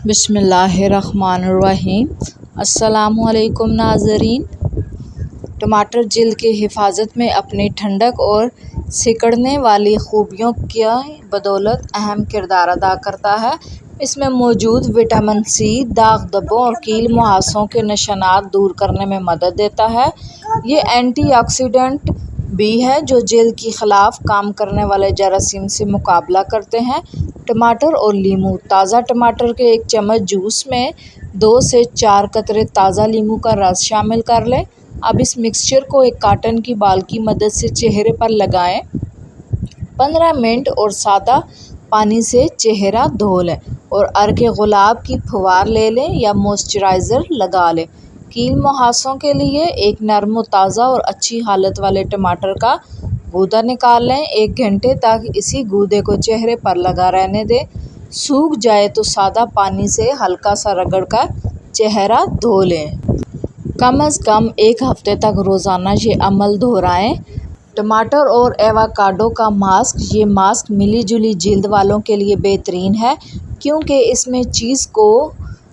بسم اللہ الرحمن الرحیم۔ السلام علیکم ناظرین۔ ٹماٹر جلد کی حفاظت میں اپنی ٹھنڈک اور سکڑنے والی خوبیوں کی بدولت اہم کردار ادا کرتا ہے۔ اس میں موجود وٹامن سی داغ دھبوں اور کیل مہاسوں کے نشانات دور کرنے میں مدد دیتا ہے۔ یہ اینٹی آکسیڈنٹ بھی ہے جو جلد کے خلاف کام کرنے والے جراثیم سے مقابلہ کرتے ہیں۔ ٹماٹر اور لیموں۔ تازہ ٹماٹر کے ایک چمچ جوس میں 2 سے 4 قطرے تازہ لیموں کا رس شامل کر لیں۔ اب اس مکسچر کو ایک کاٹن کی بال کی مدد سے چہرے پر لگائیں۔ 15 منٹ اور سادہ پانی سے چہرہ دھو لیں اور عرق گلاب کی پھوار لے لیں یا موئسچرائزر لگا لیں۔ کیل مہاسوں کے لیے ایک نرم و تازہ اور اچھی حالت والے ٹماٹر کا گودا نکال لیں۔ 1 گھنٹے تک اسی گودے کو چہرے پر لگا رہنے دیں۔ سوکھ جائے تو سادہ پانی سے ہلکا سا رگڑ کر چہرہ دھو لیں۔ کم از کم 1 ہفتے تک روزانہ یہ عمل دہرائیں۔ ٹماٹر اور ایووکاڈو کا ماسک۔ یہ ماسک ملی جلی جلد والوں کے لیے بہترین ہے کیونکہ اس میں چیز کو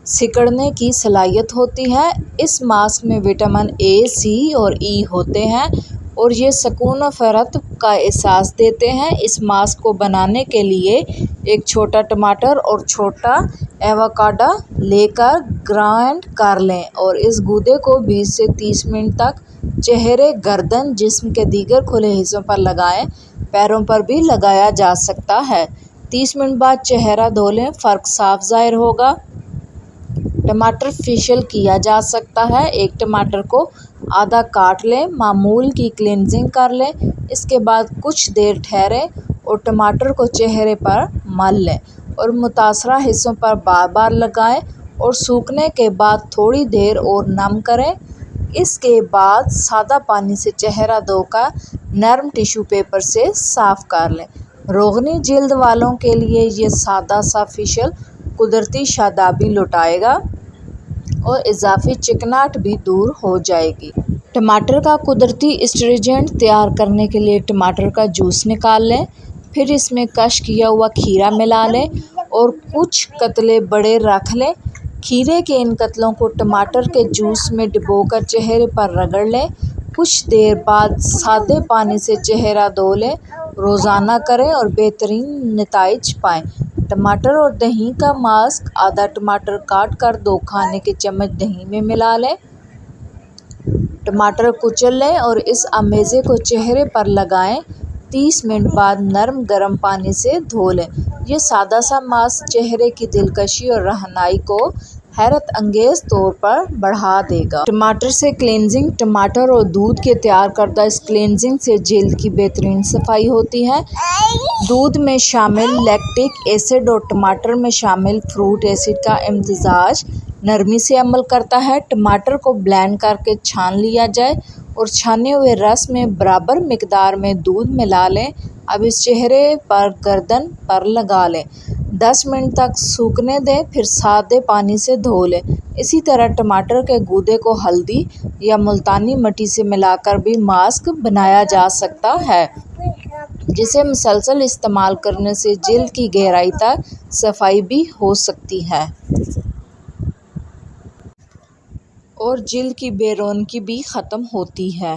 سکڑنے کی صلاحیت ہوتی ہے۔ اس ماسک میں وٹامن اے، سی اور ای ہوتے ہیں اور یہ سکون و فرحت کا احساس دیتے ہیں۔ اس ماسک کو بنانے کے لیے ایک چھوٹا ٹماٹر اور چھوٹا ایووکاڈو لے کر گرائنڈ کر لیں اور اس گودے کو 20 سے 30 منٹ تک چہرے، گردن، جسم کے دیگر کھلے حصوں پر لگائیں۔ پیروں پر بھی لگایا جا سکتا ہے۔ 30 منٹ بعد چہرہ دھو لیں، فرق صاف ظاہر ہوگا۔ ٹماٹر فیشل کیا جا سکتا ہے۔ ایک ٹماٹر کو آدھا کاٹ لیں، معمول کی کلینزنگ کر لیں، اس کے بعد کچھ دیر ٹھہریں اور ٹماٹر کو چہرے پر مل لیں اور متاثرہ حصوں پر بار بار لگائیں اور سوکھنے کے بعد تھوڑی دیر اور نم کریں۔ اس کے بعد سادہ پانی سے چہرہ دھو کر نرم ٹیشو پیپر سے صاف کر لیں۔ روغنی جلد والوں کے لیے یہ سادہ سا فیشل قدرتی شادابی لوٹائے گا اور اضافی چکناہٹ بھی دور ہو جائے گی۔ ٹماٹر کا قدرتی اسٹرینجنٹ تیار کرنے کے لیے ٹماٹر کا جوس نکال لیں، پھر اس میں کش کیا ہوا کھیرا ملا لیں اور کچھ قطرے بڑے رکھ لیں۔ کھیرے کے ان قطروں کو ٹماٹر کے جوس میں ڈبو کر چہرے پر رگڑ لیں۔ کچھ دیر بعد سادے پانی سے چہرہ دھو لیں۔ روزانہ کریں اور بہترین نتائج پائیں۔ ٹماٹر اور دہی کا ماسک۔ آدھا ٹماٹر کاٹ کر 2 کھانے کے چمچ دہی میں ملا لیں۔ ٹماٹر کچل لیں اور اس امیزے کو چہرے پر لگائیں۔ 30 منٹ بعد نرم گرم پانی سے دھو لیں۔ یہ سادہ سا ماسک چہرے کی دلکشی اور رہنائی کو حیرت انگیز طور پر بڑھا دے گا۔ ٹماٹر سے کلینزنگ۔ ٹماٹر اور دودھ کے تیار کردہ اس کلینزنگ سے جلد کی بہترین صفائی ہوتی ہے۔ دودھ میں شامل لیکٹک ایسڈ اور ٹماٹر میں شامل فروٹ ایسڈ کا امتزاج نرمی سے عمل کرتا ہے۔ ٹماٹر کو بلینڈ کر کے چھان لیا جائے اور چھانے ہوئے رس میں برابر مقدار میں دودھ ملا لیں۔ اب اس چہرے پر، گردن پر لگا لیں۔ 10 منٹ تک سوکھنے دیں، پھر سادے پانی سے دھو لیں۔ اسی طرح ٹماٹر کے گودے کو ہلدی یا ملتانی مٹی سے ملا کر بھی ماسک بنایا جا سکتا ہے، جسے مسلسل استعمال کرنے سے جلد کی گہرائی تک صفائی بھی ہو سکتی ہے اور جلد کی بے رونقی بھی ختم ہوتی ہے۔